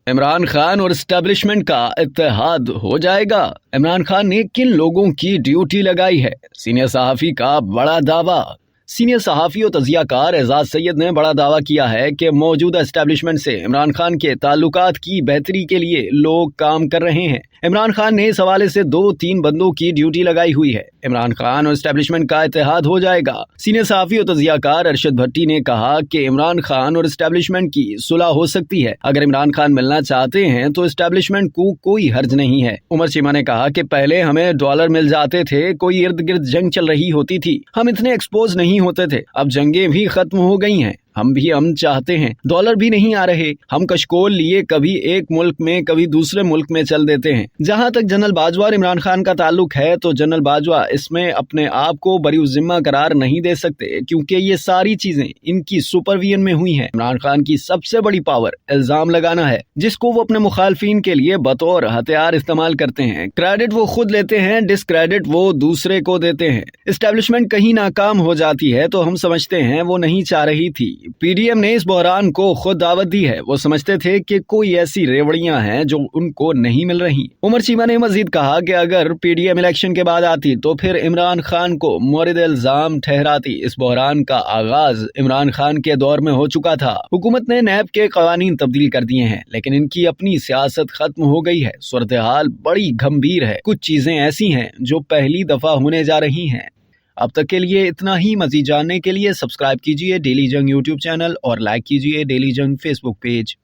इमरान खान और एस्टेब्लिशमेंट का इत्तेहाद हो जाएगा। इमरान खान ने किन लोगों की ड्यूटी लगाई है? सीनियर सहाफ़ी का बड़ा दावा। सीनियर सहाफ़ी और तज़ियाकार एजाज सैयद ने बड़ा दावा किया है कि मौजूदा एस्टेब्लिशमेंट से इमरान खान के ताल्लुकात की बेहतरी के लिए लोग काम कर रहे हैं। इमरान खान ने इस हवाले से 2-3 बंदों की ड्यूटी लगाई हुई है। इमरान खान और एस्टेब्लिशमेंट का इत्तेहाद हो जाएगा। सीनियर सहाफ़ी और तज़ियाकार अरशद भट्टी ने कहा कि इमरान खान और एस्टेब्लिशमेंट की सुलह हो सकती है। अगर इमरान खान मिलना चाहते हैं तो एस्टेब्लिशमेंट को कोई हर्ज नहीं है। उमर चीमा ने कहा कि पहले हमें डॉलर मिल जाते थे, कोई इर्द गिर्द जंग चल रही होती थी, हम इतने एक्सपोज नहीं होते थे। अब जंगें भी खत्म हो गई हैं, हम चाहते हैं, डॉलर भी नहीं आ रहे, हम कशकोल लिए कभी एक मुल्क में कभी दूसरे मुल्क में चल देते हैं। जहां तक जनरल बाजवा और इमरान खान का ताल्लुक है तो जनरल बाजवा इसमें अपने आप को बरी जिम्मा करार नहीं दे सकते, क्योंकि ये सारी चीजें इनकी सुपरविजन में हुई हैं। इमरान खान की सबसे बड़ी पावर इल्जाम लगाना है, जिसको वो अपने मुखालफिन के लिए बतौर हथियार इस्तेमाल करते हैं। क्रेडिट वो खुद लेते हैं, डिस्क्रेडिट वो दूसरे को देते हैं। एस्टेब्लिशमेंट कहीं नाकाम हो जाती है तो हम समझते हैं वो नहीं चाह रही थी। पीडीएम ने इस बहरान को खुद दावत दी है। वो समझते थे कि कोई ऐसी रेवड़ियां हैं जो उनको नहीं मिल रही। उमर चीमा ने मजीद कहा कि अगर पीडीएम इलेक्शन के बाद आती तो फिर इमरान खान को मोरिद इल्जाम ठहराती। इस बहरान का आगाज इमरान खान के दौर में हो चुका था। हुकूमत ने नैब के कवानीन तब्दील कर दिए हैं, लेकिन इनकी अपनी सियासत खत्म हो गई है। सूरत हाल बड़ी गंभीर है। कुछ चीजें ऐसी हैं जो पहली दफा होने जा रही हैं। अब तक के लिए इतना ही। मजीद जानने के लिए सब्सक्राइब कीजिए डेली जंग यूट्यूब चैनल और लाइक कीजिए डेली जंग फेसबुक पेज।